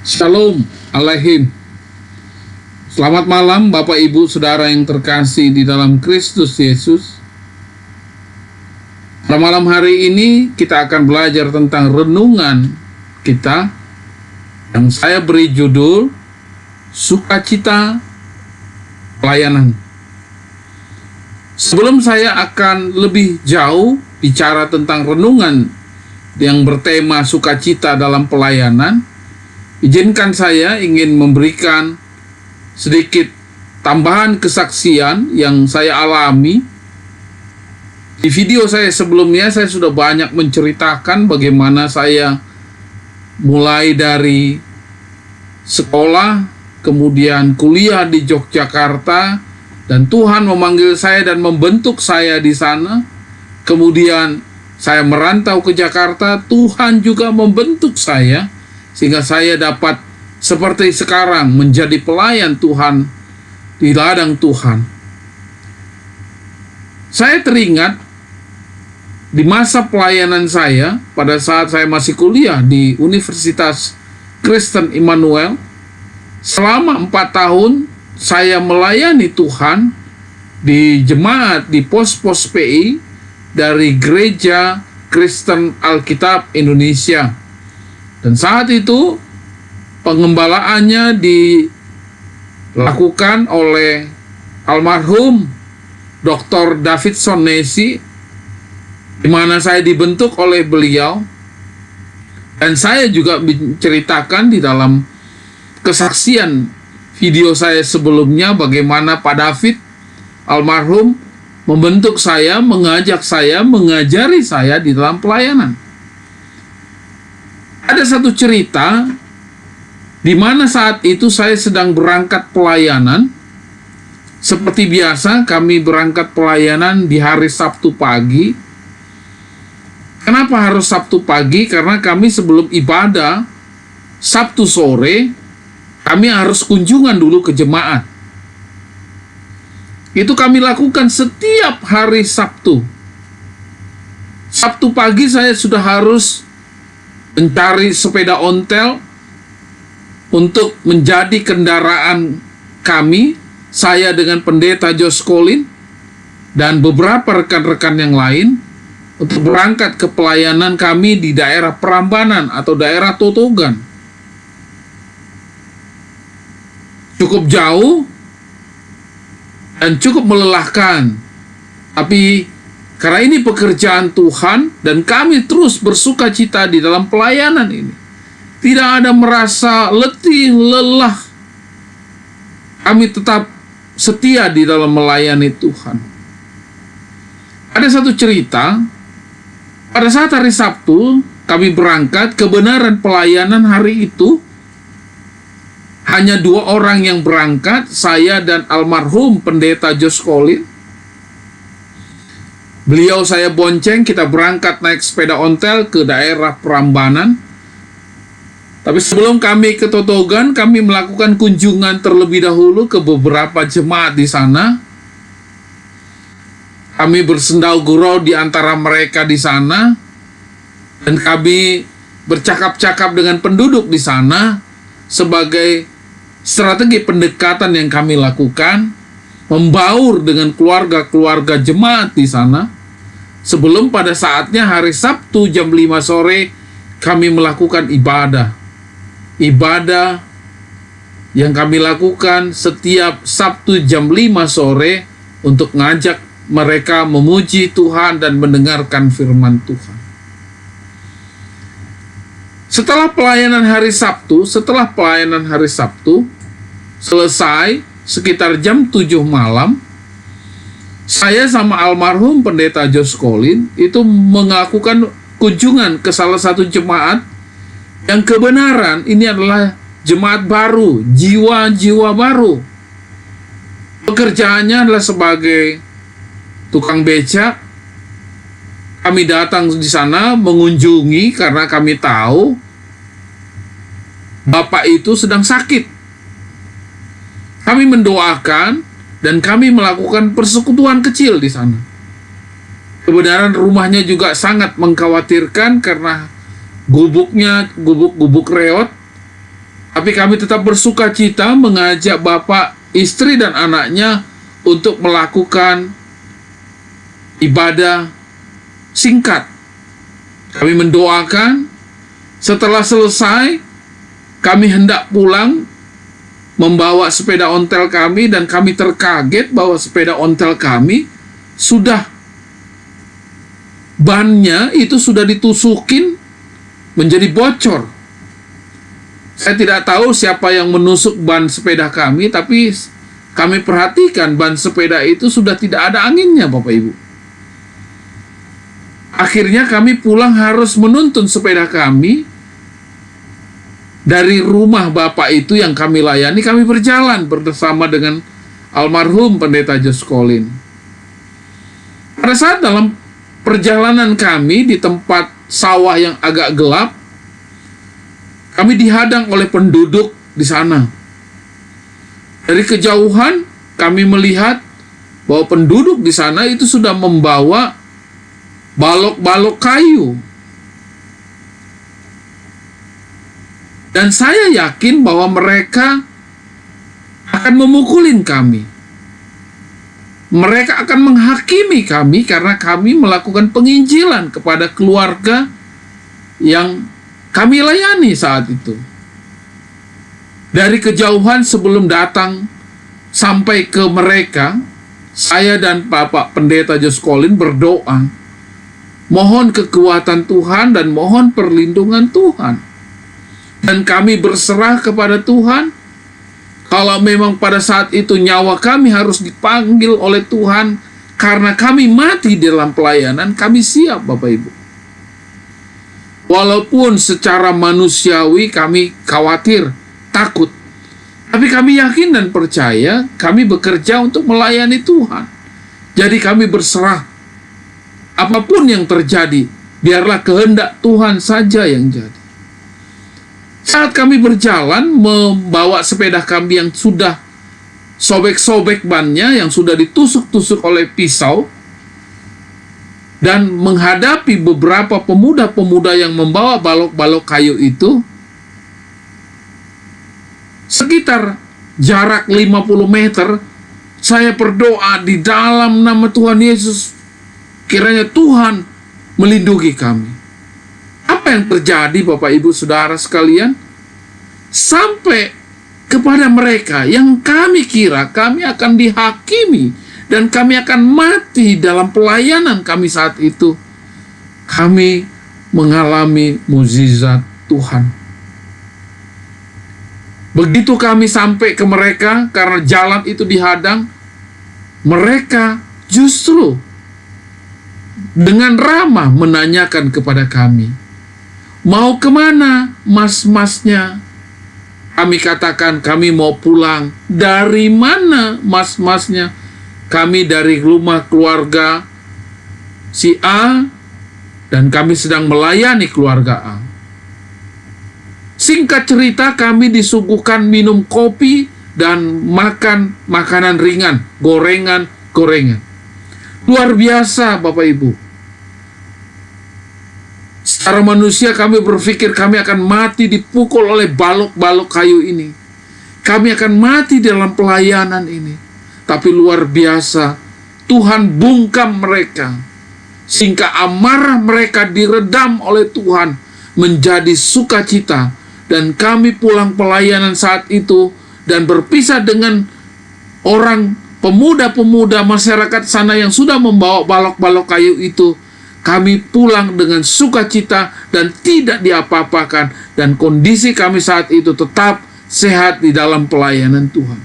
Shalom Aleihim. Selamat malam Bapak Ibu Saudara yang terkasih di dalam Kristus Yesus. Pada malam hari ini kita akan belajar tentang renungan kita yang saya beri judul Sukacita Pelayanan. Sebelum saya akan lebih jauh bicara tentang renungan yang bertema sukacita dalam pelayanan, izinkan saya ingin memberikan sedikit tambahan kesaksian yang saya alami. Di video saya sebelumnya, saya sudah banyak menceritakan bagaimana saya mulai dari sekolah, kemudian kuliah di Yogyakarta, dan Tuhan memanggil saya dan membentuk saya di sana. Kemudian saya merantau ke Jakarta, Tuhan juga membentuk saya, sehingga saya dapat seperti sekarang menjadi pelayan Tuhan di ladang Tuhan. Saya teringat di masa pelayanan saya pada saat saya masih kuliah di Universitas Kristen Immanuel. Selama 4 tahun saya melayani Tuhan di jemaat, di pos-pos PI dari Gereja Kristen Alkitab Indonesia. Dan saat itu pengembalaannya dilakukan oleh almarhum Dr. Davidson Nesi, di mana saya dibentuk oleh beliau. Dan saya juga menceritakan di dalam kesaksian video saya sebelumnya bagaimana Pak David almarhum membentuk saya, mengajak saya, mengajari saya di dalam pelayanan. Ada satu cerita di mana saat itu saya sedang berangkat pelayanan. Seperti biasa kami berangkat pelayanan di hari Sabtu pagi. Kenapa harus Sabtu pagi? Karena kami sebelum ibadah Sabtu sore, kami harus kunjungan dulu ke jemaat. Itu kami lakukan setiap hari Sabtu. Sabtu pagi saya sudah harus mencari sepeda ontel untuk menjadi kendaraan kami, saya dengan pendeta Josh Colin dan beberapa rekan-rekan yang lain, untuk berangkat ke pelayanan kami di daerah Prambanan atau daerah Totogan. Cukup jauh dan cukup melelahkan, tapi karena ini pekerjaan Tuhan dan kami terus bersuka cita di dalam pelayanan ini. Tidak ada merasa letih, lelah. Kami tetap setia di dalam melayani Tuhan. Ada satu cerita, pada saat hari Sabtu kami berangkat, kebenaran pelayanan hari itu hanya 2 orang yang berangkat, saya dan almarhum pendeta Josh Colin. Beliau saya bonceng, kita berangkat naik sepeda ontel ke daerah Prambanan. Tapi sebelum kami ke Totogan, kami melakukan kunjungan terlebih dahulu ke beberapa jemaat di sana. Kami bersendau gurau di antara mereka di sana, dan kami bercakap-cakap dengan penduduk di sana sebagai strategi pendekatan yang kami lakukan, membaur dengan keluarga-keluarga jemaat di sana, sebelum pada saatnya hari Sabtu jam 5 sore kami melakukan ibadah. Ibadah yang kami lakukan setiap Sabtu jam 5 sore untuk ngajak mereka memuji Tuhan dan mendengarkan firman Tuhan. Setelah pelayanan hari Sabtu selesai sekitar jam 7 malam, saya sama almarhum pendeta Josh Colin itu melakukan kunjungan ke salah satu jemaat yang kebenaran ini adalah jemaat baru, jiwa-jiwa baru. Pekerjaannya adalah sebagai tukang becak. Kami datang di sana mengunjungi karena kami tahu bapak itu sedang sakit. Kami mendoakan dan kami melakukan persekutuan kecil di sana. Kebenaran rumahnya juga sangat mengkhawatirkan karena gubuk reot Tapi kami tetap bersuka cita mengajak bapak, istri, dan anaknya untuk melakukan ibadah singkat. Kami mendoakan, setelah selesai, kami hendak pulang membawa sepeda ontel kami, dan kami terkaget bahwa sepeda ontel kami sudah, bannya itu sudah ditusukin menjadi bocor. Saya tidak tahu siapa yang menusuk ban sepeda kami, tapi kami perhatikan ban sepeda itu sudah tidak ada anginnya, Bapak Ibu. Akhirnya kami pulang harus menuntun sepeda kami dari rumah Bapak itu yang kami layani. Kami berjalan bersama dengan almarhum Pendeta Josh Collin. Pada saat dalam perjalanan kami di tempat sawah yang agak gelap, kami dihadang oleh penduduk di sana. Dari kejauhan kami melihat bahwa penduduk di sana itu sudah membawa balok-balok kayu. Dan saya yakin bahwa mereka akan memukulin kami. Mereka akan menghakimi kami karena kami melakukan penginjilan kepada keluarga yang kami layani saat itu. Dari kejauhan sebelum datang sampai ke mereka, saya dan Bapak Pendeta Josh Collin berdoa, mohon kekuatan Tuhan dan mohon perlindungan Tuhan. Dan kami berserah kepada Tuhan. Kalau memang pada saat itu nyawa kami harus dipanggil oleh Tuhan karena kami mati dalam pelayanan, kami siap, Bapak Ibu. Walaupun secara manusiawi kami khawatir, takut, tapi kami yakin dan percaya kami bekerja untuk melayani Tuhan. Jadi kami berserah. Apapun yang terjadi, biarlah kehendak Tuhan saja yang jadi. Saat kami berjalan membawa sepeda kami yang sudah sobek-sobek bannya, yang sudah ditusuk-tusuk oleh pisau, dan menghadapi beberapa pemuda-pemuda yang membawa balok-balok kayu itu, sekitar jarak 50 meter, saya berdoa di dalam nama Tuhan Yesus, kiranya Tuhan melindungi kami. Apa yang terjadi, Bapak Ibu Saudara sekalian? Sampai kepada mereka yang kami kira kami akan dihakimi dan kami akan mati dalam pelayanan kami saat itu, kami mengalami mukjizat Tuhan. Begitu kami sampai ke mereka, karena jalan itu dihadang, mereka justru dengan ramah menanyakan kepada kami, mau kemana mas-masnya? Kami katakan kami mau pulang. Dari mana mas-masnya? Kami dari rumah keluarga si A, dan kami sedang melayani keluarga A. Singkat cerita, kami disuguhkan minum kopi dan makan makanan ringan, gorengan. Luar biasa, Bapak Ibu. Secara manusia kami berpikir kami akan mati dipukul oleh balok-balok kayu ini. Kami akan mati dalam pelayanan ini. Tapi luar biasa, Tuhan bungkam mereka, sehingga amarah mereka diredam oleh Tuhan menjadi sukacita. Dan kami pulang pelayanan saat itu dan berpisah dengan orang pemuda-pemuda masyarakat sana yang sudah membawa balok-balok kayu itu. Kami pulang dengan sukacita dan tidak diapa-apakan, dan kondisi kami saat itu tetap sehat di dalam pelayanan Tuhan.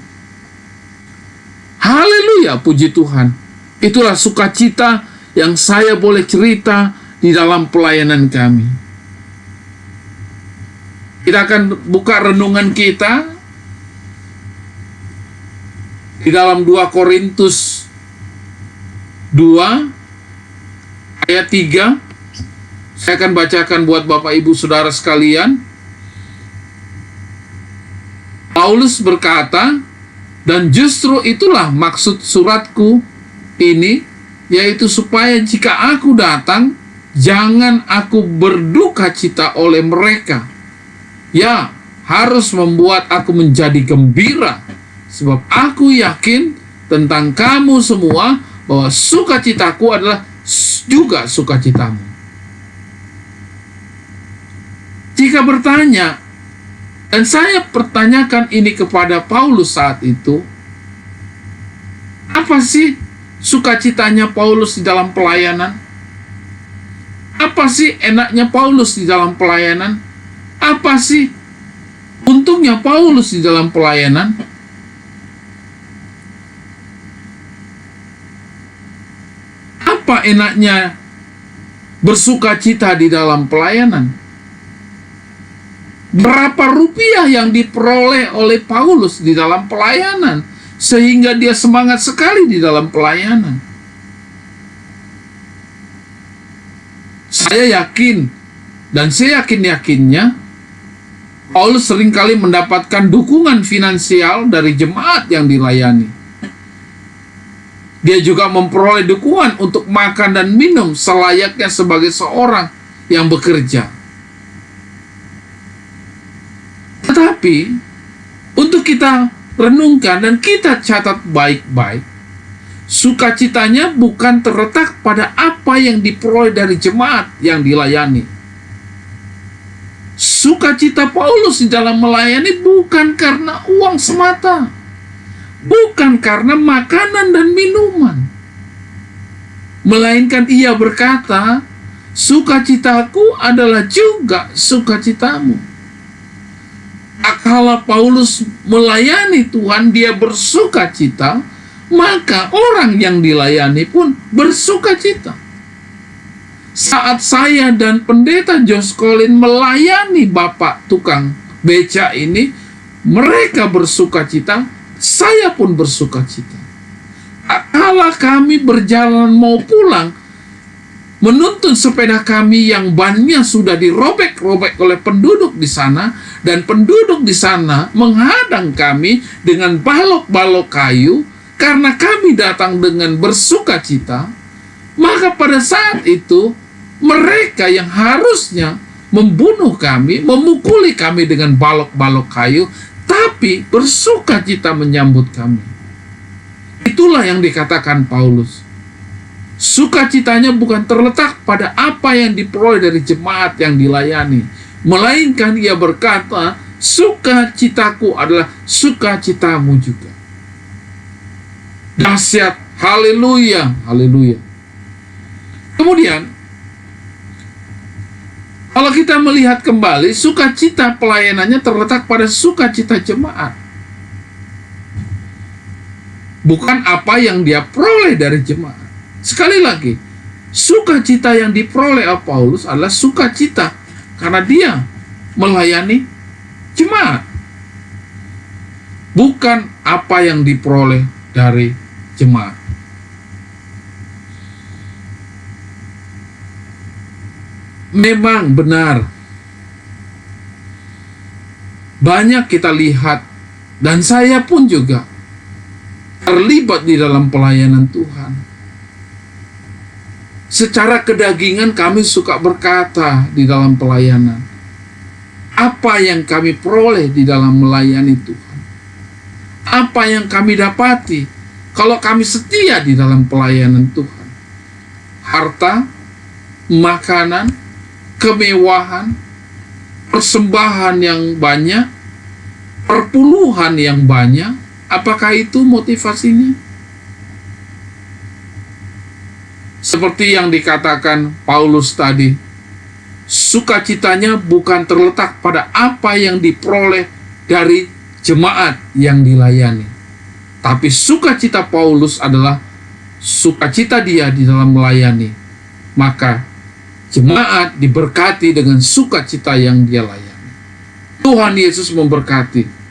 Haleluya, puji Tuhan. Itulah sukacita yang saya boleh cerita di dalam pelayanan kami. Kita akan buka renungan kita di dalam 2 Korintus 2 ayat 3. Saya akan bacakan buat Bapak Ibu Saudara sekalian. Paulus berkata, dan justru itulah maksud suratku ini, yaitu supaya jika aku datang, jangan aku berduka cita oleh mereka. Ya, harus membuat aku menjadi gembira, sebab aku yakin tentang kamu semua bahwa sukacitaku adalah juga sukacitamu. Jika bertanya, dan saya pertanyakan ini kepada Paulus saat itu, apa sih sukacitanya Paulus di dalam pelayanan? Apa sih enaknya Paulus di dalam pelayanan? Apa sih untungnya Paulus di dalam pelayanan? Apa enaknya bersukacita di dalam pelayanan? Berapa rupiah yang diperoleh oleh Paulus di dalam pelayanan sehingga dia semangat sekali di dalam pelayanan? Saya yakin, dan saya yakin-yakinnya, Paulus seringkali mendapatkan dukungan finansial dari jemaat yang dilayani. Dia juga memperoleh dukungan untuk makan dan minum selayaknya sebagai seorang yang bekerja. Tetapi, untuk kita renungkan dan kita catat baik-baik, sukacitanya bukan terletak pada apa yang diperoleh dari jemaat yang dilayani. Sukacita Paulus di dalam melayani bukan karena uang semata, bukan karena makanan dan minuman, melainkan ia berkata, sukacitaku adalah juga sukacitamu. Kalau Paulus melayani Tuhan, dia bersukacita, maka orang yang dilayani pun bersukacita. Saat saya dan pendeta Josh Colin melayani bapak tukang beca ini, mereka bersukacita, saya pun bersukacita. Kala kami berjalan mau pulang, menuntun sepeda kami yang bannya sudah dirobek-robek oleh penduduk di sana, dan penduduk di sana menghadang kami dengan balok-balok kayu, karena kami datang dengan bersukacita. Maka pada saat itu mereka yang harusnya membunuh kami, memukuli kami dengan balok-balok kayu, tapi bersukacita menyambut kami. Itulah yang dikatakan Paulus. Sukacitanya bukan terletak pada apa yang diperoleh dari jemaat yang dilayani, melainkan ia berkata, sukacitaku adalah sukacitamu juga. Dahsyat, haleluya, haleluya. Kemudian, kalau kita melihat kembali, sukacita pelayanannya terletak pada sukacita jemaat, bukan apa yang dia peroleh dari jemaat. Sekali lagi, sukacita yang diperoleh oleh Paulus adalah sukacita karena dia melayani jemaat, bukan apa yang diperoleh dari jemaat. Memang benar, banyak kita lihat, dan saya pun juga terlibat di dalam pelayanan Tuhan. Secara kedagingan kami suka berkata di dalam pelayanan, apa yang kami peroleh di dalam melayani Tuhan, apa yang kami dapati kalau kami setia di dalam pelayanan Tuhan. Harta, makanan, kemewahan, persembahan yang banyak, perpuluhan yang banyak. Apakah itu motivasinya? Seperti yang dikatakan Paulus tadi, sukacitanya bukan terletak pada apa yang diperoleh dari jemaat yang dilayani, tapi sukacita Paulus adalah sukacita dia di dalam melayani. Maka jemaat diberkati dengan sukacita yang dia layani. Tuhan Yesus memberkati.